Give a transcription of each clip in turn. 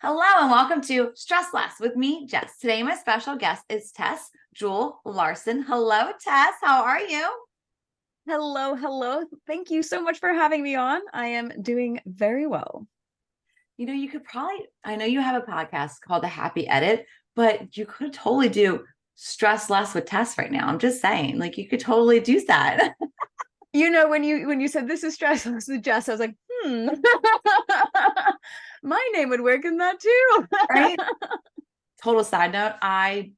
Hello and welcome to Stress Less with me, Jess. Today, my special guest is Tess Jewell-Larsen. Hello, Tess. How are you? Hello, hello. Thank you so much for having me on. I am doing very well. You could probably, I know you have a podcast called The Happy Edit, but you could totally do Stress Less with Tess right now. I'm just saying, like, you could totally do that. When you said this is stressless with Jess, I was like, my name would work in that too. Right? Total side note, I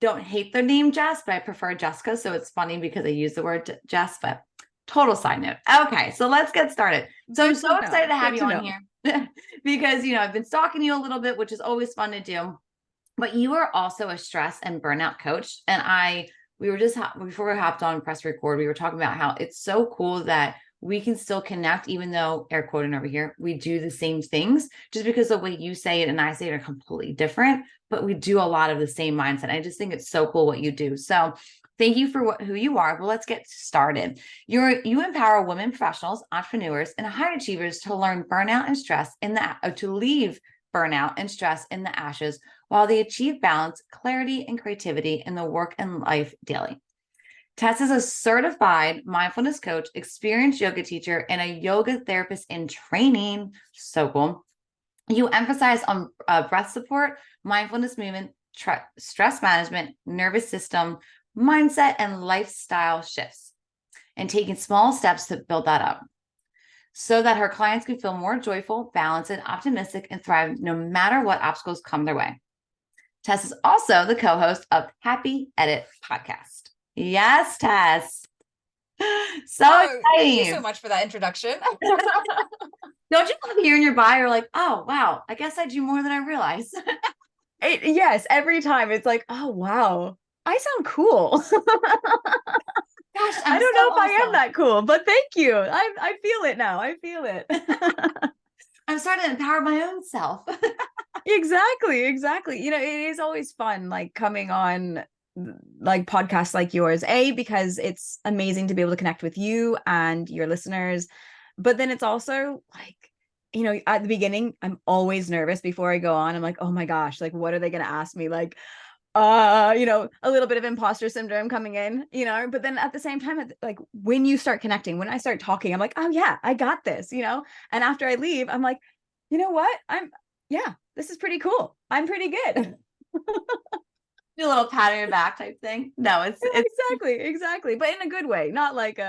don't hate the name Jess, but I prefer Jessica. So it's funny because I use the word Jess, but total side note. Okay, so let's get started. So I'm Good so to excited know. to have Good you to on know. here because, I've been stalking you a little bit, which is always fun to do. But you are also a stress and burnout coach. And we were just, before we hopped on press record, we were talking about how it's so cool that we can still connect, even though, air quoting over here, we do the same things, just because the way you say it and I say it are completely different, but we do a lot of the same mindset. I just think it's so cool what you do. So thank you for who you are. But let's get started. You empower women professionals, entrepreneurs, and high achievers to learn burnout and stress to leave burnout and stress in the ashes while they achieve balance, clarity, and creativity in the work and life daily. Tess is a certified mindfulness coach, experienced yoga teacher, and a yoga therapist in training. So cool. You emphasize on breath support, mindfulness movement, stress management, nervous system, mindset, and lifestyle shifts, and taking small steps to build that up so that her clients can feel more joyful, balanced, and optimistic and thrive no matter what obstacles come their way. Tess is also the co-host of Happy Edit podcast. Yes, Tess. So Oh, thank you so exciting. much for that introduction. Don't you love hearing your bio? Like, oh, wow, I guess I do more than I realize. Yes, every time it's like, oh wow, I sound cool. Gosh, I I'm don't so know if I am awesome. that cool, but thank you. I feel it now. I feel it. I'm starting to empower my own self. Exactly, exactly. It is always fun like coming on like podcasts like yours, because it's amazing to be able to connect with you and your listeners. But then it's also like, at the beginning, I'm always nervous before I go on. I'm like, oh my gosh, like what are they gonna ask me? Like, a little bit of imposter syndrome coming in, but then at the same time, like when you start connecting, when I start talking, I'm like, oh yeah, I got this. And after I leave, I'm like, you know what? Yeah, this is pretty cool. I'm pretty good. Do a little pat on your back type thing. No, it's Exactly. But in a good way, not like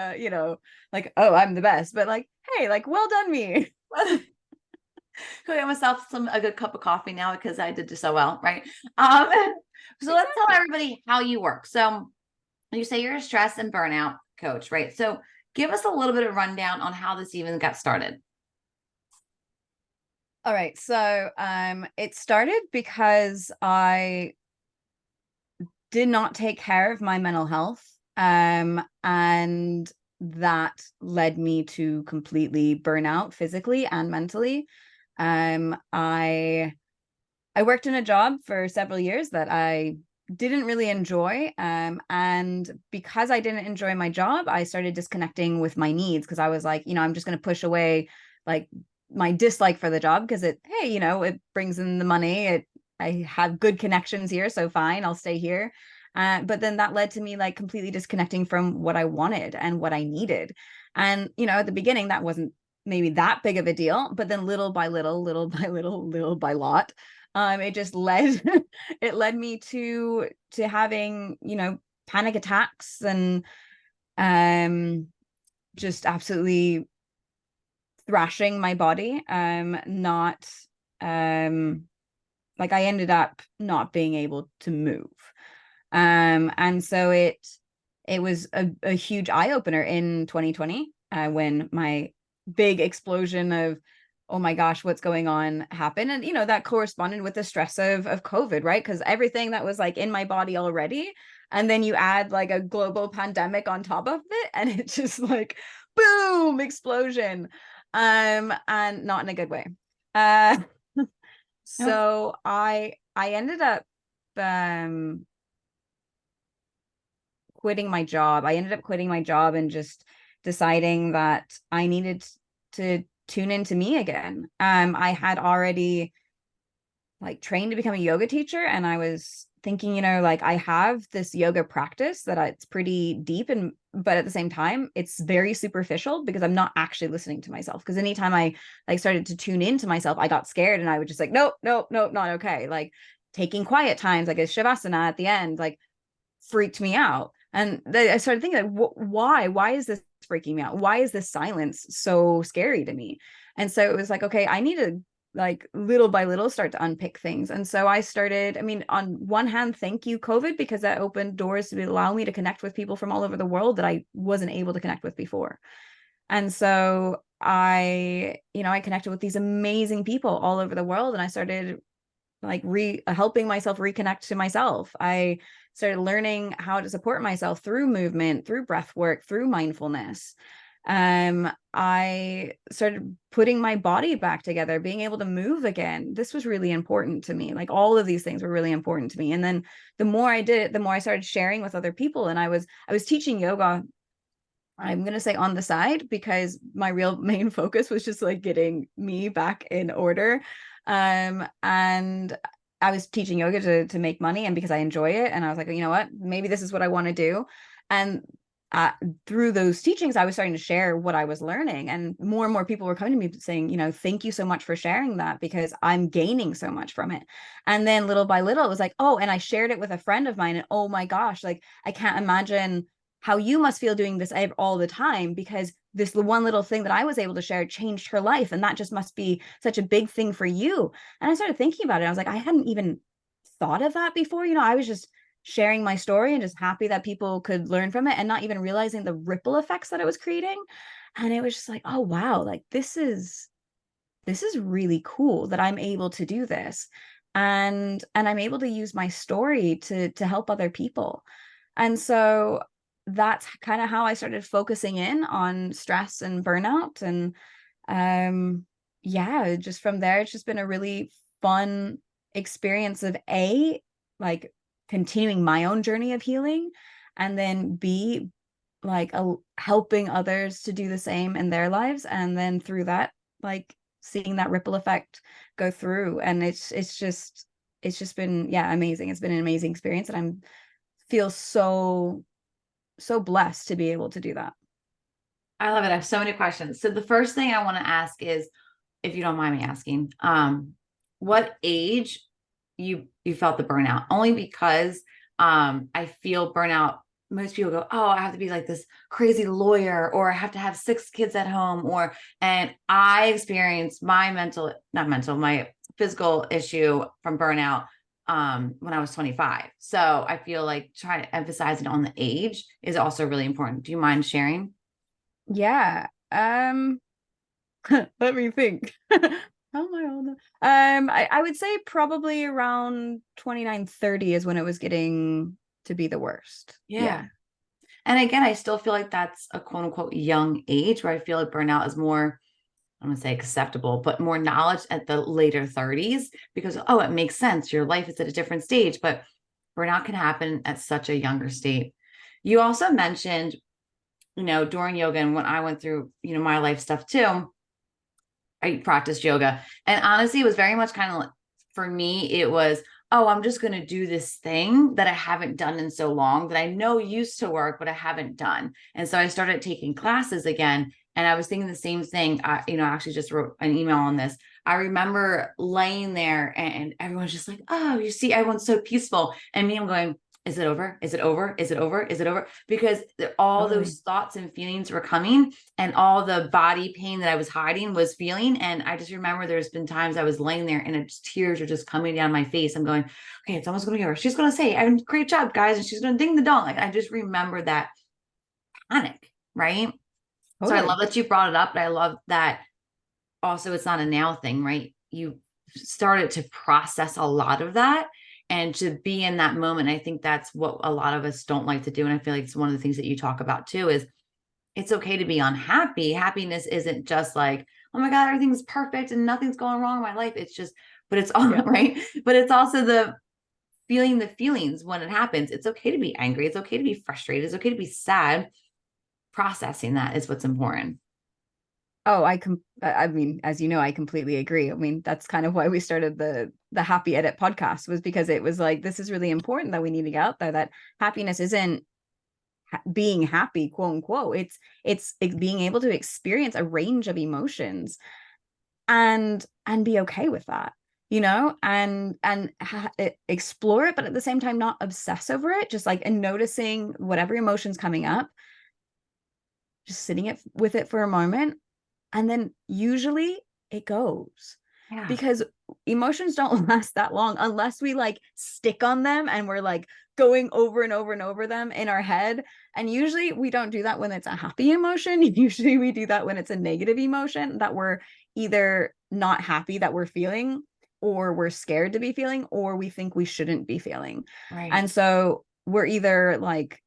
like, oh, I'm the best, but like, hey, like, well done me. go get myself a good cup of coffee now because I did so well, right? Um, so let's tell Exactly. everybody how you work. So you say you're a stress and burnout coach, right? So give us a little bit of rundown on how this even got started. All right. So it started because I did not take care of my mental health. And that led me to completely burn out physically and mentally. I worked in a job for several years that I didn't really enjoy. And because I didn't enjoy my job, I started disconnecting with my needs because I was like, I'm just going to push away like my dislike for the job because it brings in the money. I have good connections here, so fine, I'll stay here. But then that led to me like completely disconnecting from what I wanted and what I needed. And, at the beginning, that wasn't maybe that big of a deal, but then little by little, little by little, little by lot, it just led it led me to having panic attacks and um just absolutely thrashing my body, not like I ended up not being able to move, and so it was a huge eye opener in 2020, when my big explosion of, oh my gosh, what's going on happened. And that corresponded with the stress of COVID, right? Because everything that was like in my body already, and then you add like a global pandemic on top of it, and it's just like boom, explosion. And not in a good way. uh No, so I ended up um quitting my job. I ended up quitting my job and just deciding that I needed to tune into me again. I had already like trained to become a yoga teacher, and I was thinking, like I have this yoga practice that it's pretty deep, and but at the same time it's very superficial because I'm not actually listening to myself. Because anytime I like started to tune into myself, I got scared and I would just like, nope, nope, nope, not okay. Like taking quiet times, like a shavasana at the end, like freaked me out. And I started thinking, like, why is this freaking me out? Why is this silence so scary to me? And so it was like, okay, I need to like little by little start to unpick things. And so I started, I mean, on one hand, thank you, COVID, because that opened doors to allow me to connect with people from all over the world that I wasn't able to connect with before. And so I connected with these amazing people all over the world, and I started like helping myself reconnect to myself. I started learning how to support myself through movement, through breath work, through mindfulness. I started putting my body back together, being able to move again. This was really important to me. Like all of these things were really important to me. And then the more I did it, the more I started sharing with other people. And I was teaching yoga, I'm going to say on the side, because my real main focus was just like getting me back in order. And I was teaching yoga to make money and because I enjoy it. And I was like, you know what, maybe this is what I want to do. And through those teachings, I was starting to share what I was learning, and more people were coming to me saying, thank you so much for sharing that because I'm gaining so much from it. And then little by little, it was like, oh, and I shared it with a friend of mine, and oh my gosh, like I can't imagine how you must feel doing this all the time, because this the one little thing that I was able to share changed her life, and that just must be such a big thing for you. And I started thinking about it. I was like, I hadn't even thought of that before. I was just sharing my story and just happy that people could learn from it and not even realizing the ripple effects that it was creating. And it was just like, oh wow, like this is really cool that I'm able to do this. And I'm able to use my story to help other people. And so that's kind of how I started focusing in on stress and burnout. And yeah, just from there, it's just been a really fun experience of like continuing my own journey of healing, and then B, like helping others to do the same in their lives. And then through that, like seeing that ripple effect go through. And it's just been, yeah, amazing. It's been an amazing experience. And I'm feel so blessed to be able to do that. I love it. I have so many questions. So the first thing I want to ask is, if you don't mind me asking, what age you felt the burnout? Only because I feel burnout. Most people go, oh, I have to be like this crazy lawyer, or I have to have 6 kids at home, and I experienced my my physical issue from burnout when I was 25. So I feel like trying to emphasize it on the age is also really important. Do you mind sharing? Yeah. Let me think. How am I on? I would say probably around 29-30 is when it was getting to be the worst. Yeah. Yeah. And again, I still feel like that's a quote unquote young age where I feel like burnout is more, I'm going to say acceptable, but more knowledge at the later 30s because, oh, it makes sense. Your life is at a different stage, but burnout can happen at such a younger state. You also mentioned, during yoga and when I went through, my life stuff too, I practiced yoga. And honestly, it was very much kind of like, for me, it was, oh, I'm just going to do this thing that I haven't done in so long that I know used to work, but I haven't done. And so I started taking classes again. And I was thinking the same thing. I actually just wrote an email on this. I remember laying there and everyone's just like, oh, you see, everyone's so peaceful. And me, I'm going, is it over? Is it over? Is it over? Is it over? Because all Totally. those thoughts and feelings were coming, and all the body pain that I was hiding was feeling. And I just remember there's been times I was laying there and tears are just coming down my face. I'm going, okay, it's almost going to be over. She's going to say, great job, guys. And she's going to ding the dong. Like, I just remember that panic, right? So I love Totally. that you brought it up. But I love that also it's not a now thing, right? You started to process a lot of that and to be in that moment. I think that's what a lot of us don't like to do. And I feel like it's one of the things that you talk about too, is it's okay to be unhappy. Happiness isn't just like, oh my God, everything's perfect and nothing's going wrong in my life. It's just, but it's all Yeah. right. But it's also the feeling the feelings when it happens. It's okay to be angry. It's okay to be frustrated. It's okay to be sad. Processing that is what's important. Oh, I mean, as you know, I completely agree. I mean, that's kind of why we started the Happy Edit podcast, was because it was like, this is really important that we need to get out there, that happiness isn't being happy, quote unquote. It's being able to experience a range of emotions and be okay with that, and explore it, but at the same time not obsess over it, just like, and noticing whatever emotion's coming up, just sitting with it for a moment, and then usually it goes, Yeah. because emotions don't last that long unless we like stick on them and we're like going over and over and over them in our head. And usually we don't do that when it's a happy emotion. Usually we do that when it's a negative emotion that we're either not happy that we're feeling, or we're scared to be feeling, or we think we shouldn't be feeling. Right. And so we're either like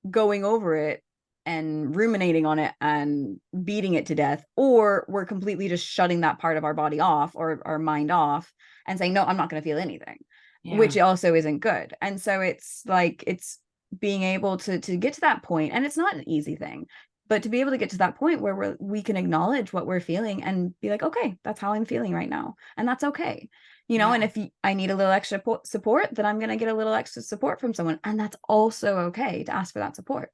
going over it and ruminating on it and beating it to death, or we're completely just shutting that part of our body off, or our mind off, and saying, no, I'm not going to feel anything, Yeah. which also isn't good. And so it's like, it's being able to get to that point, and it's not an easy thing, but to be able to get to that point where we can acknowledge what we're feeling and be like, okay, that's how I'm feeling right now, and that's okay. And Yeah. if I need a little extra support, then I'm going to get a little extra support from someone, and that's also okay to ask for that support.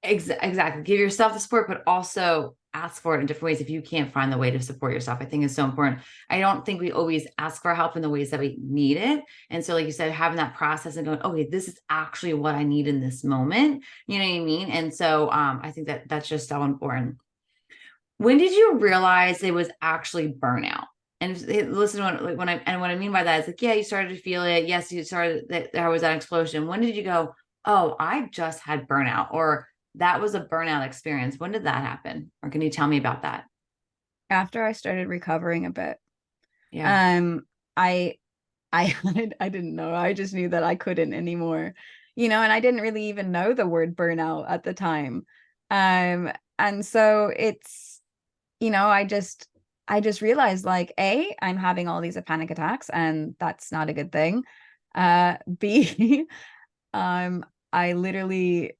Exactly. Give yourself the support, but also ask for it in different ways if you can't find the way to support yourself. I think is so important. I don't think we always ask for help in the ways that we need it. And so, like you said, having that process and going, okay, this is actually what I need in this moment. You know what I mean? And so I think that that's just so important. When did you realize it was actually burnout? And listen, what I mean by that is like, yeah, you started to feel it. Yes, you started that there was that explosion. When did you go, oh, I just had burnout, or that was a burnout experience? When did that happen? Or can you tell me about that? After I started recovering a bit, Yeah. um, I I I didn't know. I just knew that I couldn't anymore. And I didn't really even know the word burnout at the time. And so I just realized, like, A, I'm having all these panic attacks, and that's not a good thing. B, I literally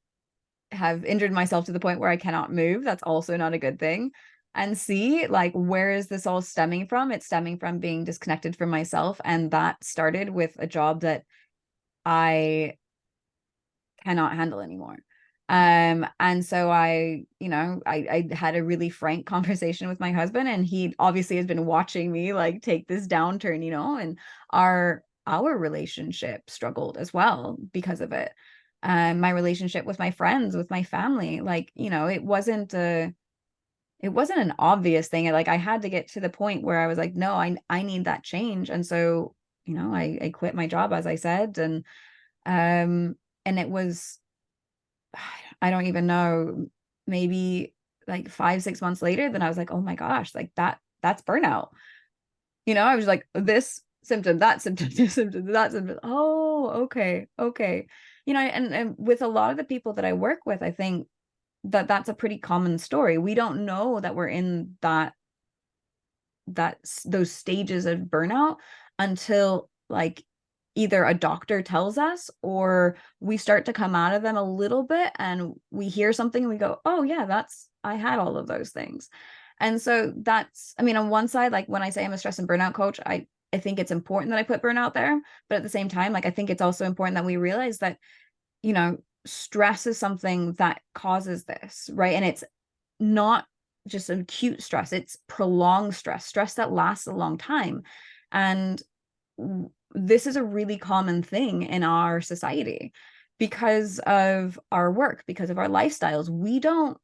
have injured myself to the point where I cannot move. That's also not a good thing. And C, like, where is this all stemming from? It's stemming from being disconnected from myself. And that started with a job that I cannot handle anymore. And so I had a really frank conversation with my husband, and he obviously has been watching me like take this downturn, and our relationship struggled as well because of it. My relationship with my friends, with my family, like, it wasn't an obvious thing. Like, I had to get to the point where I was like, no, I need that change. And so, I quit my job, as I said, um and it was, I don't even know, maybe like 5, 6 months later, then I was like, oh my gosh, like that's burnout. I was like, this symptom, that symptom, this symptom, that symptom. Oh, okay, okay. And with a lot of the people that I work with, I think that that's a pretty common story. We don't know that we're in those stages of burnout until, like, either a doctor tells us, or we start to come out of them a little bit, and we hear something and we go, oh yeah, I had all of those things. And so that's, I mean, on one side, like, when I say I'm a stress and burnout coach, I think it's important that I put burnout there, but at the same time, like, I think it's also important that we realize that, stress is something that causes this, right? And it's not just an acute stress, it's prolonged stress that lasts a long time. And this is a really common thing in our society because of our work, because of our lifestyles. We don't,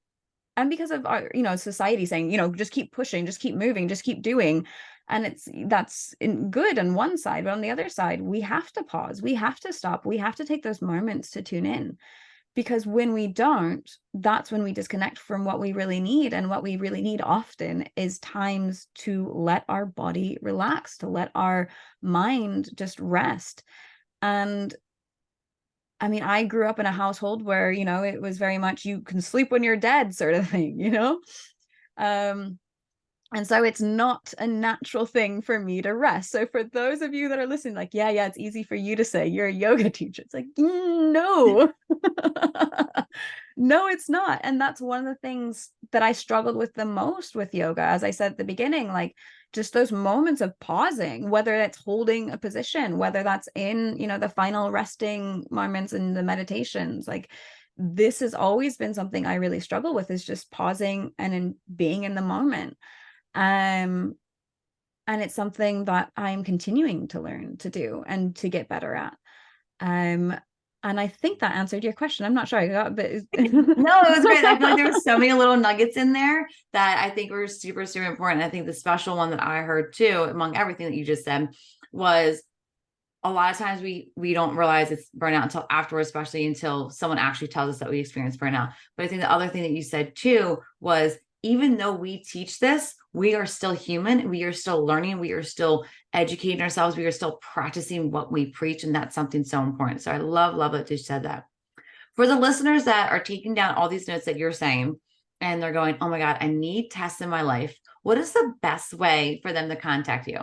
and because of our, society saying, just keep pushing, just keep moving, just keep doing. And that's good on one side, but on the other side, we have to pause, we have to stop, we have to take those moments to tune in, because when we don't, that's when we disconnect from what we really need. And what we really need often is times to let our body relax, to let our mind just rest. And I mean, I grew up in a household where, it was very much, you can sleep when you're dead sort of thing. um And so it's not a natural thing for me to rest. So for those of you that are listening, like, yeah, it's easy for you to say you're a yoga teacher. It's like, no, no, it's not. And that's one of the things that I struggled with the most with yoga. As I said at the beginning, like just those moments of pausing, whether it's holding a position, whether that's in, the final resting moments in the meditations, like this has always been something I really struggle with, is just pausing and in being in the moment. And it's something that I'm continuing to learn to do and to get better at. And I think that answered your question. I'm not sure I got, but No, it was great. I feel like there were so many little nuggets in there that I think were super, super important. I think the special one that I heard too, among everything that you just said, was a lot of times we don't realize it's burnout until afterwards, especially until someone actually tells us that we experience burnout. But I think the other thing that you said too was, even though we teach this, we are still human. We are still learning. We are still educating ourselves. We are still practicing what we preach. And that's something so important. So I love that you said that. For the listeners that are taking down all these notes that you're saying, and they're going, oh my God, I need Tess in my life, what is the best way for them to contact you?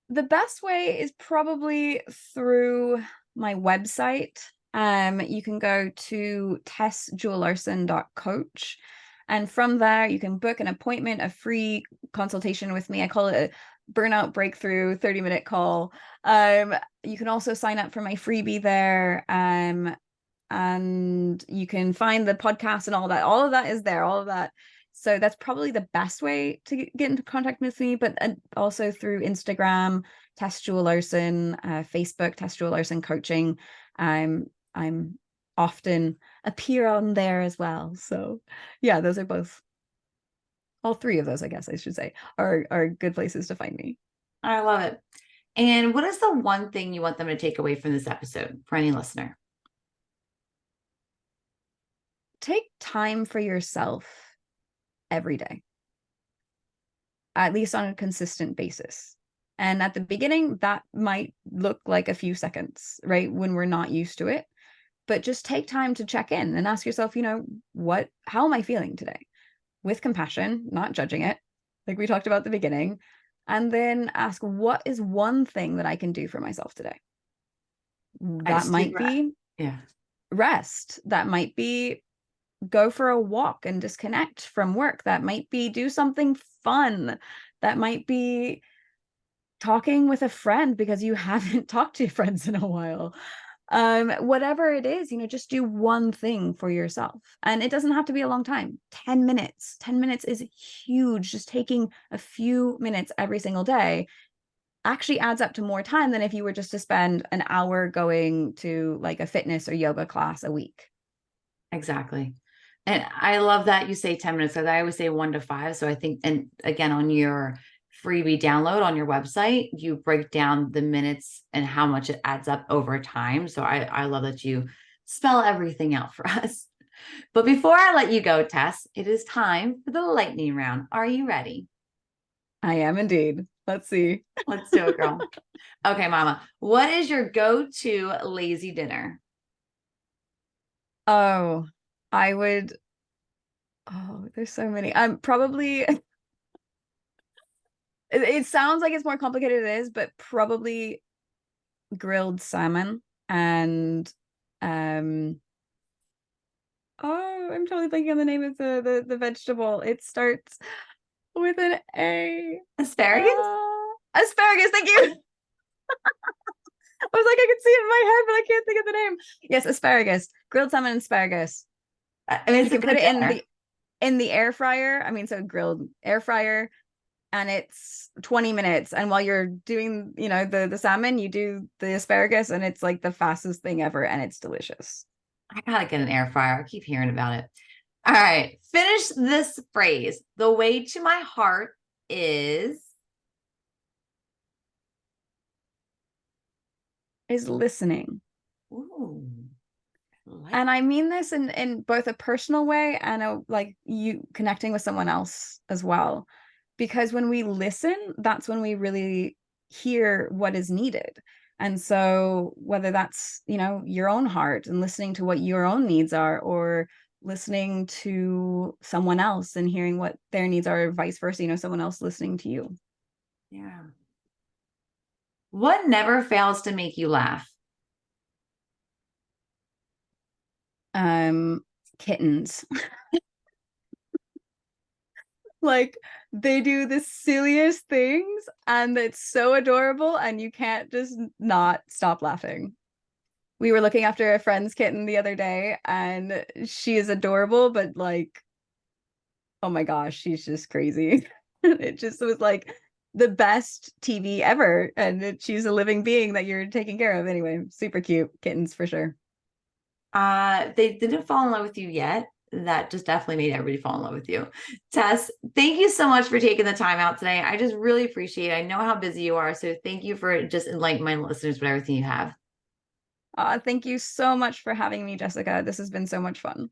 The best way is probably through my website. You can go to tessjewell-Larsen.coach. And from there, you can book an appointment, a free consultation with me. I call it a burnout breakthrough 30-minute call. You can also sign up for my freebie there. And you can find the podcast and all that. All of that is there, all of that. So that's probably the best way to get into contact with me, but also through Instagram, Tess Jewell-Larsen, Facebook, Tess Jewell-Larsen Coaching. I'm often appear on there as well. So yeah, those are both, all three of those, I guess I should say, are good places to find me. I love it. And what is the one thing you want them to take away from this episode for any listener? Take time for yourself every day, at least on a consistent basis. And at the beginning, that might look like a few seconds, right? When we're not used to it. But just take time to check in and ask yourself, how am I feeling today? With compassion, not judging it, like we talked about at the beginning. And then ask, what is one thing that I can do for myself today? That might be rest. That might be go for a walk and disconnect from work. That might be do something fun. That might be talking with a friend because you haven't talked to your friends in a while. Whatever it is, just do one thing for yourself. And it doesn't have to be a long time. 10 minutes. 10 minutes is huge. Just taking a few minutes every single day actually adds up to more time than if you were just to spend an hour going to like a fitness or yoga class a week. Exactly. And I love that you say 10 minutes, because I always say 1 to 5. So I think, and again, on your freebie download on your website, you break down the minutes and how much it adds up over time. So I love that you spell everything out for us. But before I let you go, Tess, it is time for the lightning round. Are you ready? I am indeed. Let's see. Let's do it, girl. Okay, mama. What is your go-to lazy dinner? Oh, there's so many. I'm probably it sounds like it's more complicated than it is, but probably grilled salmon and I'm totally blanking on the name of the vegetable. It starts with an A. Asparagus? Asparagus, thank you. I was like, I can see it in my head, but I can't think of the name. Yes, asparagus. Grilled salmon and asparagus. I mean, you can put it in the air fryer. I mean, so grilled air fryer, and it's 20 minutes. And while you're doing, the salmon, you do the asparagus, and it's like the fastest thing ever, and it's delicious. I gotta get an air fryer. I keep hearing about it. All right. Finish this phrase. The way to my heart is listening. Ooh, and I mean this in both a personal way and like you connecting with someone else as well. Because when we listen, that's when we really hear what is needed. And so whether that's, your own heart and listening to what your own needs are, or listening to someone else and hearing what their needs are, or vice versa, you know, someone else listening to you. Yeah. What never fails to make you laugh? Kittens. Like, they do the silliest things and it's so adorable and you can't just not stop laughing. We were looking after a friend's kitten the other day and she is adorable, but like, oh my gosh, she's just crazy. It just was like the best TV ever. And she's a living being that you're taking care of. Anyway, super cute kittens for sure. They didn't fall in love with you yet. That just definitely made everybody fall in love with you. Tess, thank you so much for taking the time out today. I just really appreciate it. I know how busy you are, so thank you for just enlightening my listeners with everything you have. Thank you so much for having me, Jessica. This has been so much fun.